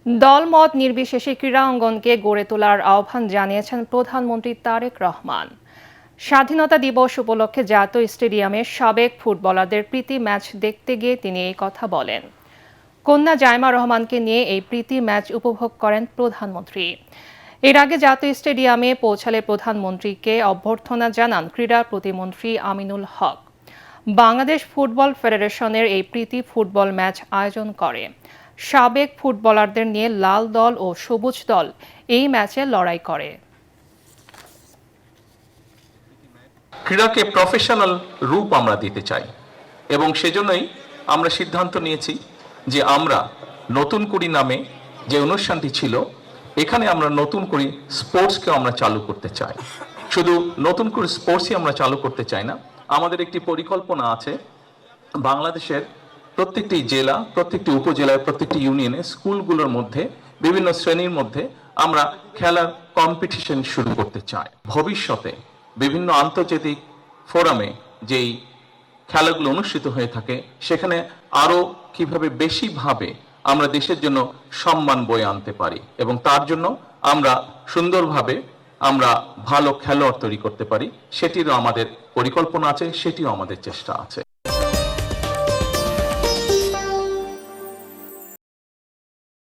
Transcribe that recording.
দলমত নির্বিশেষে ক্রীড়া অঙ্গনকে গড়ে তোলার আহ্বান জানিয়েছেন প্রধানমন্ত্রী তারেক রহমান। স্বাধীনতা দিবস উপলক্ষে জাতীয় স্টেডিয়ামে সাবেক ফুটবলারদের প্রীতি ম্যাচ দেখতে গিয়ে তিনি এই কথা বলেন। কন্যা জাইমা রহমানকে নিয়ে এই প্রীতি ম্যাচ উপভোগ করেন প্রধানমন্ত্রী। এর আগে জাতীয় স্টেডিয়ামে পৌঁছালে প্রধানমন্ত্রীকে অভ্যর্থনা জানান ক্রীড়া প্রতিমন্ত্রী আমিনুল হক। বাংলাদেশ ফুটবল ফেডারেশনের এই প্রীতি ফুটবল ম্যাচ আয়োজন করে। সাবেক ফুটবলারদের নিয়ে লাল দল ও সবুজ দল এই ম্যাচে লড়াই করে। ক্রীড়াকে প্রফেশনাল রূপ আমরা দিতে চাই এবং সেজন্যই আমরা সিদ্ধান্ত নিয়েছি যে আমরা নতুন কুড়ি নামে যে অনুষ্ঠানটি ছিল এখানে আমরা নতুন করে স্পোর্টসকে আমরা চালু করতে চাই। শুধু নতুন করে স্পোর্টসই আমরা চালু করতে চাই না, আমাদের একটি পরিকল্পনা আছে বাংলাদেশের প্রত্যেকটি জেলা, প্রত্যেকটি উপজেলায়, প্রত্যেকটি ইউনিয়নে স্কুলগুলোর মধ্যে বিভিন্ন শ্রেণীর মধ্যে আমরা খেলার কম্পিটিশন শুরু করতে চাই। ভবিষ্যতে বিভিন্ন আন্তর্জাতিক ফোরামে যেই খেলাগুলো অনুষ্ঠিত হয়ে থাকে সেখানে আরো কিভাবে বেশিভাবে আমরা দেশের জন্য সম্মান বয়ে আনতে পারি এবং তার জন্য আমরা সুন্দরভাবে আমরা ভালো খেলোয়াড় তৈরি করতে পারি, সেটিরও আমাদের পরিকল্পনা আছে, সেটিও আমাদের চেষ্টা আছে।